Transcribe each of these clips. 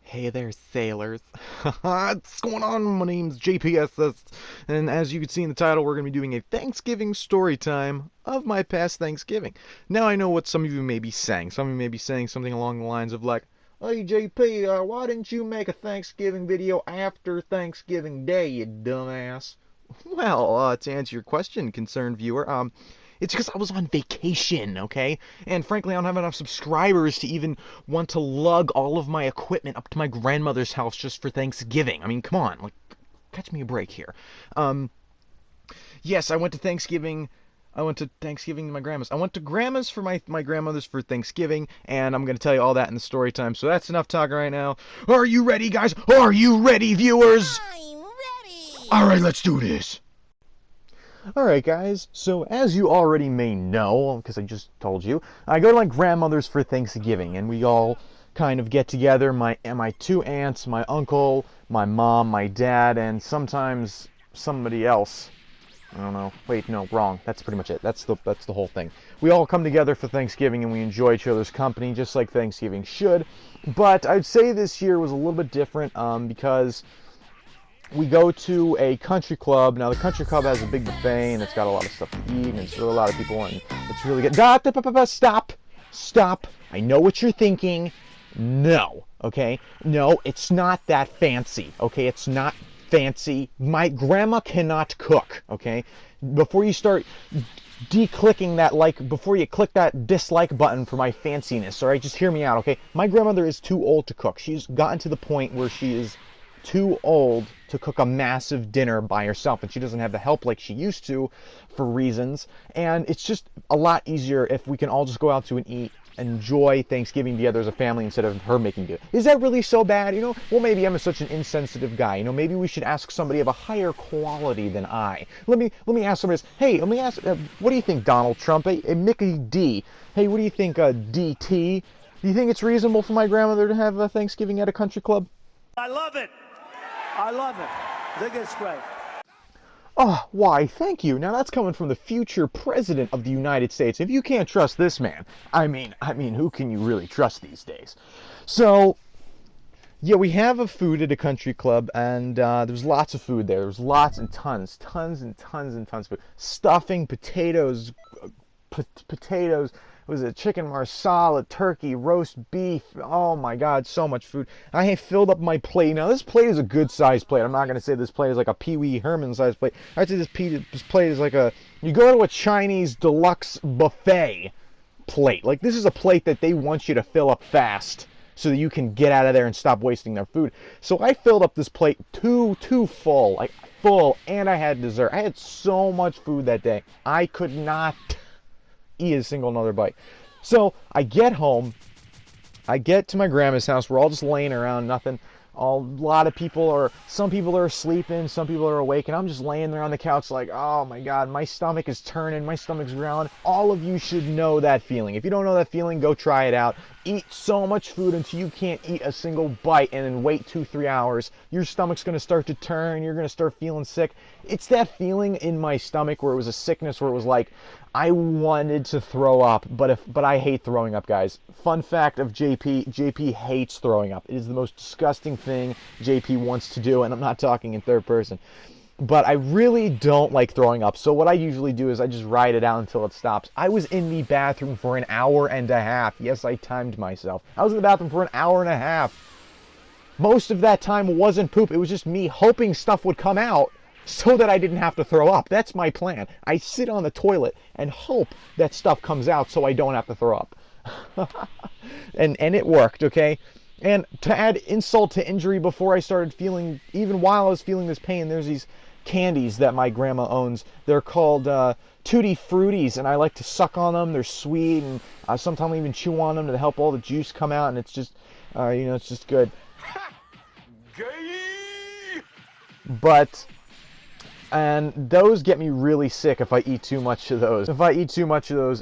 Hey there, sailors. What's going on? My name's JPSS, and as you can see in the title, we're going to be doing a Thanksgiving story time of my past Thanksgiving. Now, I know what some of you may be saying. Some of you may be saying something along the lines of like, "Hey, JP, why didn't you make a Thanksgiving video after Thanksgiving Day, you dumbass?" Well, to answer your question, concerned viewer, it's because I was on vacation, okay? And frankly, I don't have enough subscribers to even want to lug all of my equipment up to my grandmother's house just for Thanksgiving. I mean, come on, like, catch me a break here. Um, yes, I went to Thanksgiving. I went to Thanksgiving to my grandma's. I went to grandma's for my grandmother's for Thanksgiving, and I'm going to tell you all that in the story time. So that's enough talking right now. Are you ready, guys? Are you ready, viewers? I'm ready! All right, let's do this. Alright guys, so as you already may know, because I just told you, I go to my grandmother's for Thanksgiving, and we all kind of get together, my two aunts, my uncle, my mom, my dad, and sometimes somebody else. I don't know. Wait, no, wrong. That's pretty much it. That's the whole thing. We all come together for Thanksgiving and we enjoy each other's company, just like Thanksgiving should. But I'd say this year was a little bit different because we go to a country club. Now, the country club has a big buffet, and it's got a lot of stuff to eat, and it's really a lot of people, and it's really good. Stop! Stop! I know what you're thinking. No, okay? No, it's not that fancy, okay? It's not fancy. My grandma cannot cook, okay? Before you start declicking that like, before you click that dislike button for my fanciness, all right? Just hear me out, okay? My grandmother is too old to cook. She's gotten to the point where she is too old to cook a massive dinner by herself, and she doesn't have the help like she used to for reasons, and it's just a lot easier if we can all just go out to and eat, enjoy Thanksgiving together as a family instead of her making it. Is that really so bad? You know, well, maybe I'm such an insensitive guy. You know, maybe we should ask somebody of a higher quality than I. Let me ask somebody else. Hey, let me ask, what do you think, Donald Trump? Hey, Mickey D. Hey, what do you think, DT? Do you think it's reasonable for my grandmother to have a Thanksgiving at a country club? I love it. I love it. I think it's great. Oh, why, thank you. Now that's coming from the future president of the United States. If you can't trust this man, I mean, who can you really trust these days? So, yeah, we have a food at a country club, and there's lots of food there. There's lots and tons of food. Stuffing, potatoes, was it chicken marsala, turkey, roast beef? Oh my God, so much food. I have filled up my plate. Now this plate is a good sized plate. I'm not gonna say this plate is like a Pee Wee Herman sized plate. I'd say this plate is like you go to a Chinese deluxe buffet plate. Like this is a plate that they want you to fill up fast so that you can get out of there and stop wasting their food. So I filled up this plate too full, like full, and I had dessert. I had so much food that day. I could not eat a single another bite. So I get home, I get to my grandma's house, we're all just laying around, nothing. Some people are sleeping, some people are awake, and I'm just laying there on the couch like, oh my God, my stomach is turning, my stomach's growling. All of you should know that feeling. If you don't know that feeling, go try it out. Eat so much food until you can't eat a single bite and then wait 2-3 hours. Your stomach's going to start to turn, you're going to start feeling sick. It's that feeling in my stomach where it was a sickness, where it was like, I wanted to throw up, but I hate throwing up, guys. Fun fact of JP hates throwing up. It is the most disgusting thing JP wants to do, and I'm not talking in third person. But I really don't like throwing up, so what I usually do is I just ride it out until it stops. I was in the bathroom for an hour and a half. Yes, I timed myself. I was in the bathroom for an hour and a half. Most of that time wasn't poop. It was just me hoping stuff would come out so that I didn't have to throw up. That's my plan. I sit on the toilet and hope that stuff comes out so I don't have to throw up. and it worked, okay? And to add insult to injury, before I started feeling, even while I was feeling this pain, there's these candies that my grandma owns. They're called Tutti Fruities, and I like to suck on them. They're sweet, and sometimes I even chew on them to help all the juice come out, and it's just, it's just good. And those get me really sick if I eat too much of those.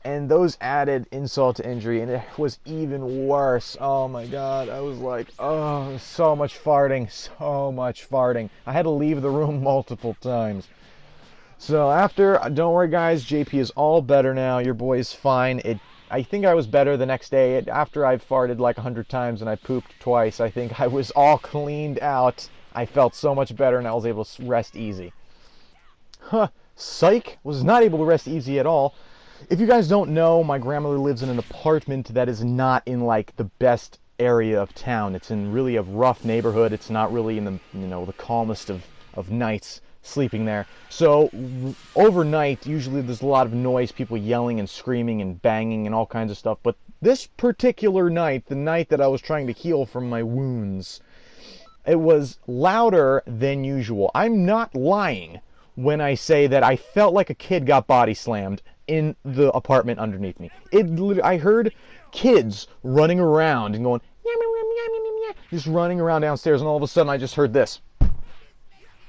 And those added insult to injury, and it was even worse. Oh my God, I was like, oh, so much farting. I had to leave the room multiple times. So after, don't worry guys, JP is all better now. Your boy is fine. I think I was better the next day. After I farted like 100 times and I pooped twice, I think I was all cleaned out. I felt so much better and I was able to rest easy. Huh, psych, was not able to rest easy at all. If you guys don't know, my grandmother lives in an apartment that is not in like the best area of town. It's in really a rough neighborhood. It's not really in the, the calmest of nights sleeping there. So overnight, usually there's a lot of noise, people yelling and screaming and banging and all kinds of stuff. But this particular night, the night that I was trying to heal from my wounds, it was louder than usual. I'm not lying when I say that I felt like a kid got body slammed in the apartment underneath me. I heard kids running around and going, just running around downstairs, and all of a sudden I just heard this.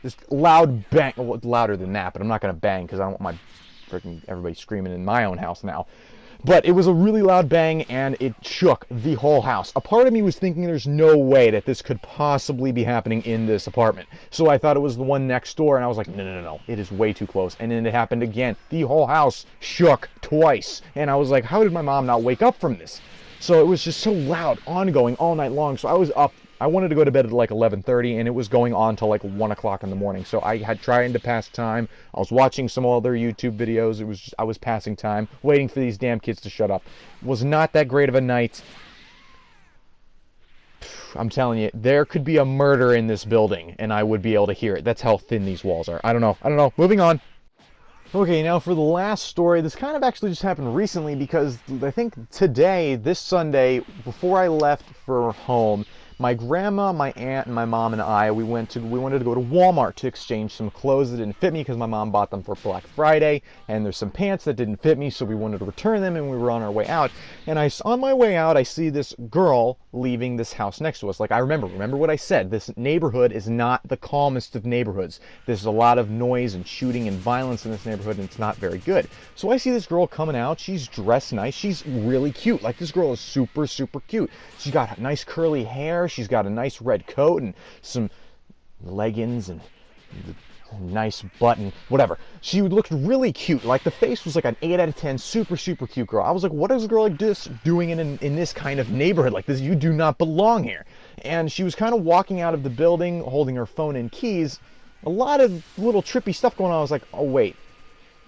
This loud bang. Well, louder than that, but I'm not going to bang because I don't want everybody screaming in my own house now. But it was a really loud bang, and it shook the whole house. A part of me was thinking there's no way that this could possibly be happening in this apartment. So I thought it was the one next door, and I was like, no, it is way too close. And then it happened again. The whole house shook twice. And I was like, how did my mom not wake up from this? So it was just so loud, ongoing, all night long. So I was up. I wanted to go to bed at like 11:30, and it was going on till like 1 o'clock in the morning. So I had trying to pass time. I was watching some other YouTube videos. I was passing time, waiting for these damn kids to shut up. It was not that great of a night. I'm telling you, there could be a murder in this building, and I would be able to hear it. That's how thin these walls are. I don't know. Moving on. Okay, now for the last story, this kind of actually just happened recently because I think today, this Sunday, before I left for home, my grandma, my aunt, and my mom and I, we wanted to go to Walmart to exchange some clothes that didn't fit me because my mom bought them for Black Friday, and there's some pants that didn't fit me, so we wanted to return them, and we were on our way out. And on my way out, I see this girl leaving this house next to us. Like, I remember what I said. This neighborhood is not the calmest of neighborhoods. There's a lot of noise and shooting and violence in this neighborhood, and it's not very good. So I see this girl coming out. She's dressed nice. She's really cute. Like, this girl is super, super cute. She's got nice curly hair. She's got a nice red coat and some leggings and a nice button, whatever. She looked really cute. Like, the face was like an 8 out of 10, super, super cute girl. I was like, what is a girl like this doing in this kind of neighborhood like this? You do not belong here. And she was kind of walking out of the building, holding her phone and keys. A lot of little trippy stuff going on. I was like, oh, wait.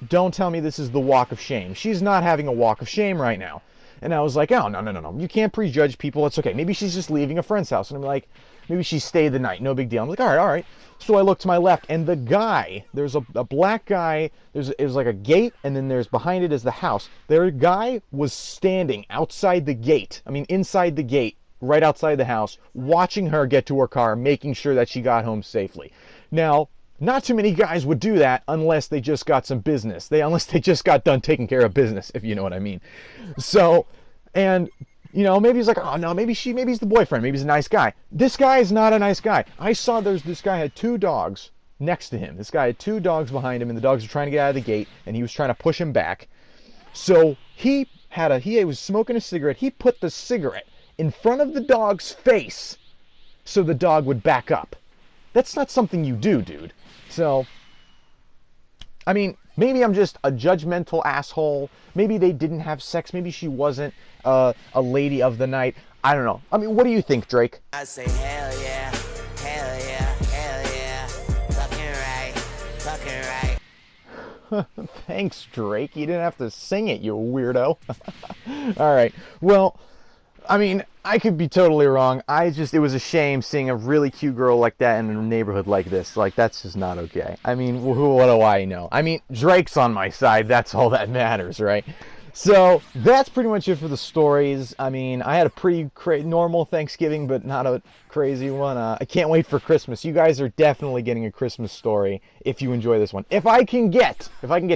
Don't tell me this is the walk of shame. She's not having a walk of shame right now. And I was like, oh, no. You can't prejudge people. It's okay. Maybe she's just leaving a friend's house. And I'm like, maybe she stayed the night. No big deal. I'm like, all right. So I look to my left, and the guy, there's a black guy. It was like a gate, and then there's behind it is the house. Their guy was standing outside the gate. I mean, inside the gate, right outside the house, watching her get to her car, making sure that she got home safely. Now, not too many guys would do that unless they just got some business. Unless they just got done taking care of business, if you know what I mean. So, and, maybe he's like, oh no, maybe he's the boyfriend. Maybe he's a nice guy. This guy is not a nice guy. I saw this guy had 2 dogs next to him. This guy had 2 dogs behind him, and the dogs were trying to get out of the gate, and he was trying to push him back. So he was smoking a cigarette. He put the cigarette in front of the dog's face so the dog would back up. That's not something you do, dude. So, I mean, maybe I'm just a judgmental asshole. Maybe they didn't have sex. Maybe she wasn't a lady of the night. I don't know. I mean, what do you think, Drake? I say hell yeah, hell yeah, hell yeah. Fucking right. Thanks, Drake. You didn't have to sing it, you weirdo. All right. Well, I mean, I could be totally wrong. It was a shame seeing a really cute girl like that in a neighborhood like this. Like, that's just not okay. I mean, what do I know? I mean, Drake's on my side. That's all that matters, right? So, that's pretty much it for the stories. I mean, I had a pretty normal Thanksgiving, but not a crazy one. I can't wait for Christmas. You guys are definitely getting a Christmas story if you enjoy this one. If I can get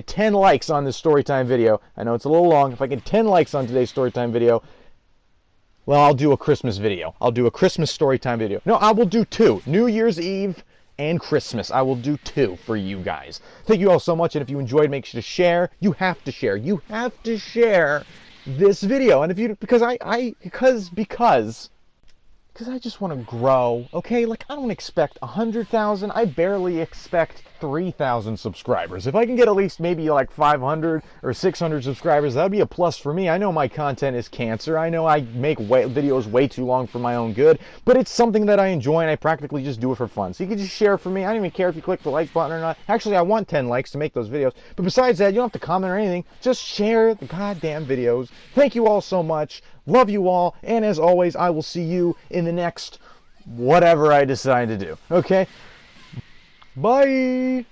10 likes on this storytime video, I know it's a little long. If I get 10 likes on today's storytime video, well, I'll do a Christmas video. I'll do a Christmas storytime video. No, I will do 2. New Year's Eve and Christmas. I will do 2 for you guys. Thank you all so much, and if you enjoyed, make sure to share. You have to share. You have to share this video. And because I just want to grow, okay? Like, I don't expect 100,000. I barely expect 3,000 subscribers. If I can get at least maybe like 500 or 600 subscribers, that would be a plus for me. I know my content is cancer. I know I make videos way too long for my own good, but it's something that I enjoy and I practically just do it for fun. So you can just share it for me. I don't even care if you click the like button or not. Actually, I want 10 likes to make those videos. But besides that, you don't have to comment or anything. Just share the goddamn videos. Thank you all so much. Love you all. And as always, I will see you in the next whatever I decide to do. Okay? Bye!